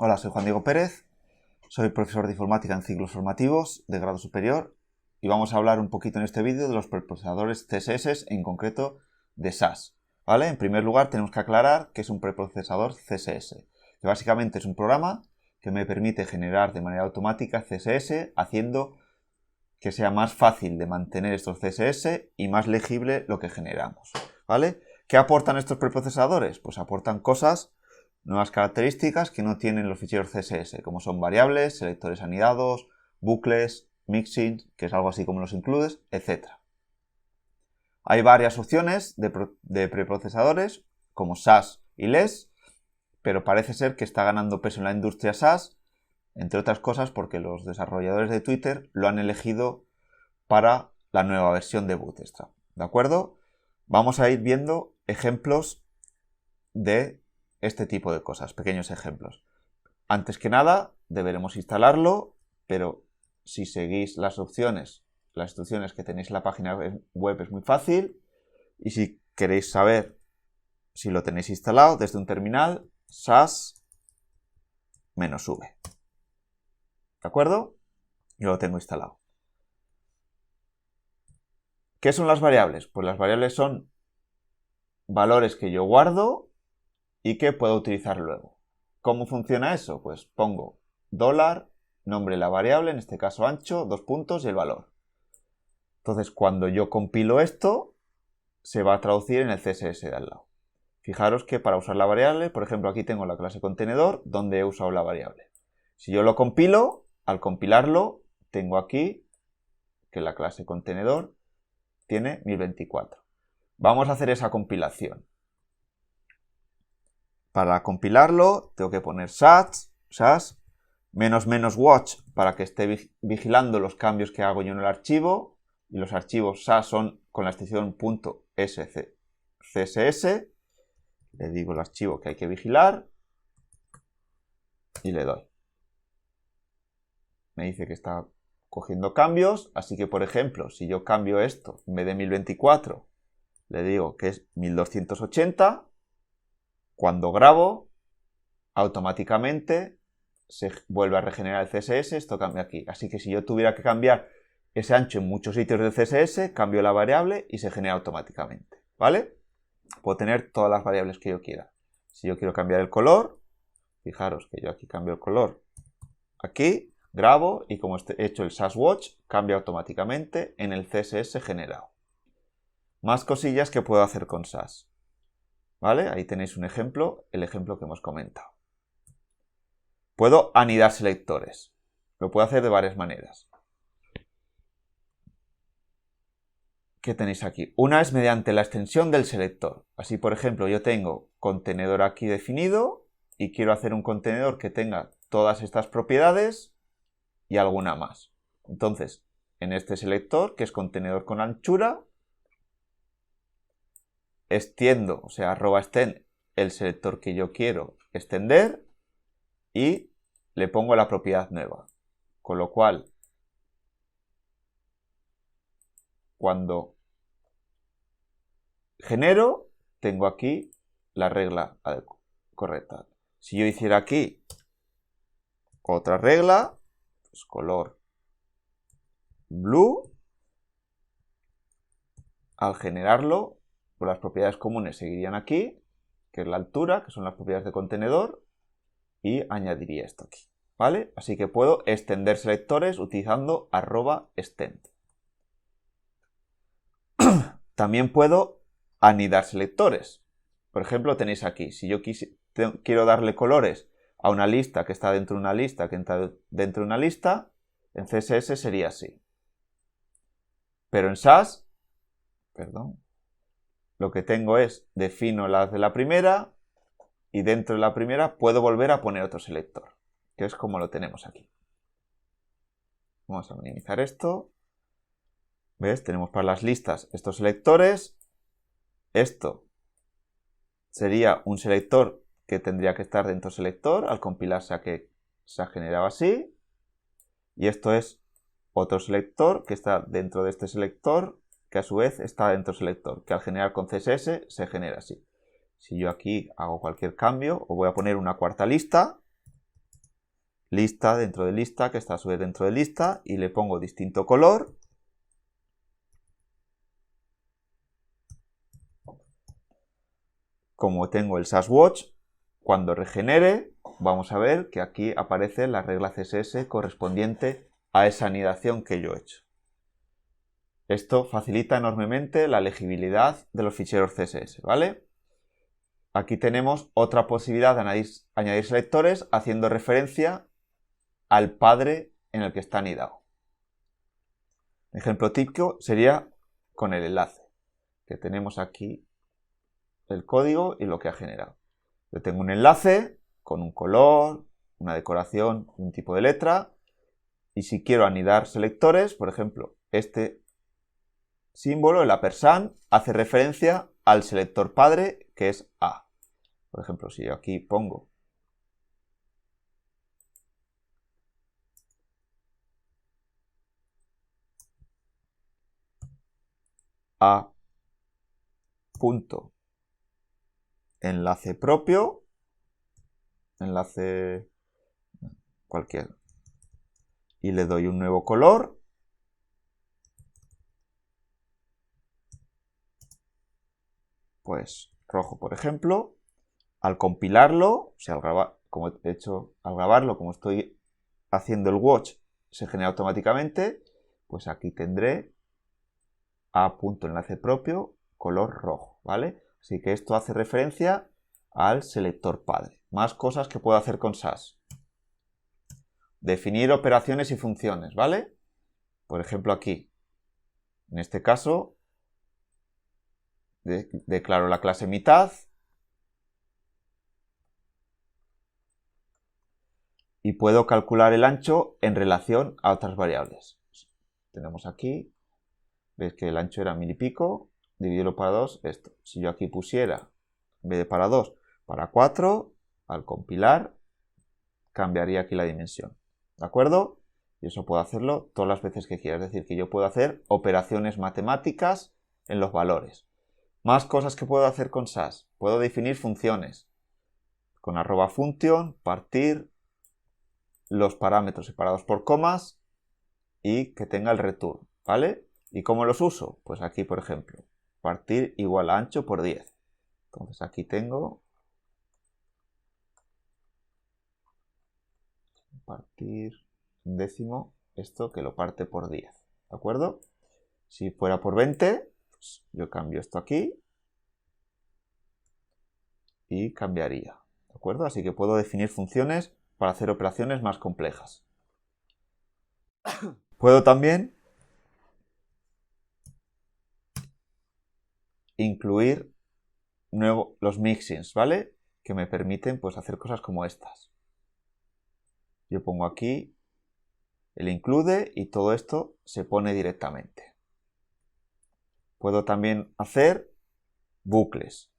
Hola, soy Juan Diego Pérez, soy profesor de informática en ciclos formativos de grado superior y vamos a hablar un poquito en este vídeo de los preprocesadores CSS, en concreto de SAS. ¿Vale? En primer lugar tenemos que aclarar que es un preprocesador CSS, que básicamente es un programa que me permite generar de manera automática CSS haciendo que sea más fácil de mantener estos CSS y más legible lo que generamos. ¿Vale? ¿Qué aportan estos preprocesadores? Pues aportan cosas, nuevas características que no tienen los ficheros CSS, como son variables, selectores anidados, bucles, mixing, que es algo así como los includes, etc. Hay varias opciones de preprocesadores, como SAS y LESS, pero parece ser que está ganando peso en la industria SAS, entre otras cosas porque los desarrolladores de Twitter lo han elegido para la nueva versión de Bootstrap. ¿De acuerdo? Vamos a ir viendo ejemplos de este tipo de cosas, pequeños ejemplos. Antes que nada, deberemos instalarlo, pero si seguís las instrucciones que tenéis en la página web es muy fácil. Y si queréis saber si lo tenéis instalado desde un terminal, SAS -v. ¿De acuerdo? Yo lo tengo instalado. ¿Qué son las variables? Pues las variables son valores que yo guardo y que puedo utilizar luego. ¿Cómo funciona eso? Pues pongo $, nombre de la variable, en este caso ancho, 2 puntos y el valor. Entonces, cuando yo compilo esto, se va a traducir en el CSS de al lado. Fijaros que para usar la variable, por ejemplo, aquí tengo la clase contenedor donde he usado la variable. Si yo lo compilo, al compilarlo, tengo aquí que la clase contenedor tiene 1024. Vamos a hacer esa compilación. Para compilarlo, tengo que poner SAS --watch para que esté vigilando los cambios que hago yo en el archivo. Y los archivos SAS son con la extensión .scss. Le digo el archivo que hay que vigilar y le doy. Me dice que está cogiendo cambios, así que por ejemplo, si yo cambio esto, en vez de 1024, le digo que es 1280, cuando grabo, automáticamente se vuelve a regenerar el CSS, esto cambia aquí. Así que si yo tuviera que cambiar ese ancho en muchos sitios del CSS, cambio la variable y se genera automáticamente, ¿vale? Puedo tener todas las variables que yo quiera. Si yo quiero cambiar el color, fijaros que yo aquí cambio el color, aquí grabo y como he hecho el SAS Watch, cambia automáticamente en el CSS generado. Más cosillas que puedo hacer con SAS. ¿Vale? Ahí tenéis un ejemplo, el ejemplo que hemos comentado. Puedo anidar selectores. Lo puedo hacer de varias maneras. ¿Qué tenéis aquí? Una es mediante la extensión del selector. Así, por ejemplo, yo tengo contenedor aquí definido y quiero hacer un contenedor que tenga todas estas propiedades y alguna más. Entonces, en este selector, que es contenedor con anchura, extiendo, o sea, @extend el selector que yo quiero extender y le pongo la propiedad nueva. Con lo cual, cuando genero, tengo aquí la regla correcta. Si yo hiciera aquí otra regla, pues color blue, al generarlo, pues las propiedades comunes seguirían aquí, que es la altura, que son las propiedades de contenedor, y añadiría esto aquí, ¿vale? Así que puedo extender selectores utilizando @extend. También puedo anidar selectores. Por ejemplo, tenéis aquí, si yo quiero darle colores a una lista que está dentro de una lista, que entra dentro de una lista, en CSS sería así. Pero en SAS, lo que tengo es, defino las de la primera y dentro de la primera puedo volver a poner otro selector, que es como lo tenemos aquí. Vamos a minimizar esto. ¿Ves? Tenemos para las listas estos selectores. Esto sería un selector que tendría que estar dentro del selector. Al compilarse a que se ha generado así. Y esto es otro selector que está dentro de este selector, que a su vez está dentro del selector, que al generar con CSS se genera así. Si yo aquí hago cualquier cambio, os voy a poner una cuarta lista. lista dentro de lista, que está a su vez dentro de lista, y le pongo distinto color. Como tengo el SAS Watch, cuando regenere, vamos a ver que aquí aparece la regla CSS correspondiente a esa anidación que yo he hecho. Esto facilita enormemente la legibilidad de los ficheros CSS, ¿vale? Aquí tenemos otra posibilidad de añadir selectores haciendo referencia al padre en el que está anidado. Ejemplo típico sería con el enlace, que tenemos aquí el código y lo que ha generado. Yo tengo un enlace con un color, una decoración, un tipo de letra, y si quiero anidar selectores, por ejemplo, este símbolo, el ampersand, hace referencia al selector padre, que es A. Por ejemplo, si yo aquí pongo A punto enlace propio, enlace cualquiera, y le doy un nuevo color, pues rojo, por ejemplo, al compilarlo, o sea, al grabarlo, como estoy haciendo el watch, se genera automáticamente, pues aquí tendré A punto enlace propio, color rojo, ¿vale? Así que esto hace referencia al selector padre. Más cosas que puedo hacer con SAS. Definir operaciones y funciones, ¿vale? Por ejemplo, aquí, en este caso, declaro la clase mitad y puedo calcular el ancho en relación a otras variables. Tenemos aquí, veis que el ancho era 1000 y pico, dividirlo para 2, esto. Si yo aquí pusiera, en vez de para 2, para 4, al compilar, cambiaría aquí la dimensión. ¿De acuerdo? Y eso puedo hacerlo todas las veces que quiera. Es decir, que yo puedo hacer operaciones matemáticas en los valores. Más cosas que puedo hacer con SAS. Puedo definir funciones. Con @function, partir, los parámetros separados por comas y que tenga el return, ¿vale? ¿Y cómo los uso? Pues aquí, por ejemplo, partir igual a ancho por 10. Entonces aquí tengo partir un décimo, esto que lo parte por 10, ¿de acuerdo? Si fuera por 20, pues yo cambio esto aquí y cambiaría, ¿de acuerdo? Así que puedo definir funciones para hacer operaciones más complejas. Puedo también incluir los mixins, ¿vale? Que me permiten pues hacer cosas como estas. Yo pongo aquí el include y todo esto se pone directamente. Puedo también hacer bucles,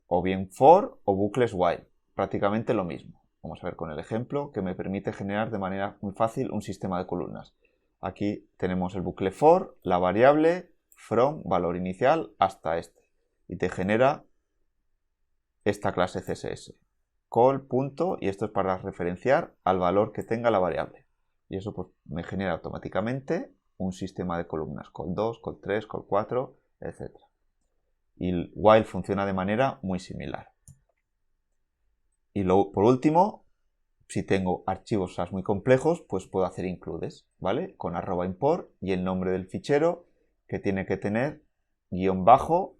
o bien for o bucles while, prácticamente lo mismo. Vamos a ver con el ejemplo que me permite generar de manera muy fácil un sistema de columnas. Aquí tenemos el bucle for, la variable from, valor inicial, hasta este. Y te genera esta clase CSS. Call, punto, y esto es para referenciar al valor que tenga la variable. Y eso pues, me genera automáticamente un sistema de columnas, call 2, call 3, call 4, etc. Y el while funciona de manera muy similar. Y luego, por último, si tengo archivos SAS muy complejos, pues puedo hacer includes, ¿vale? Con @import y el nombre del fichero que tiene que tener guión bajo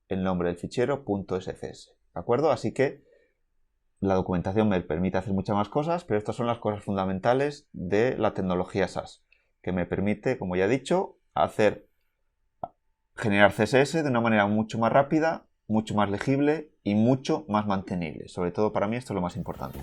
el nombre del fichero .scs, ¿de acuerdo? Así que la documentación me permite hacer muchas más cosas, pero estas son las cosas fundamentales de la tecnología SAS, que me permite, como ya he dicho, generar CSS de una manera mucho más rápida, mucho más legible y mucho más mantenible. Sobre todo para mí esto es lo más importante.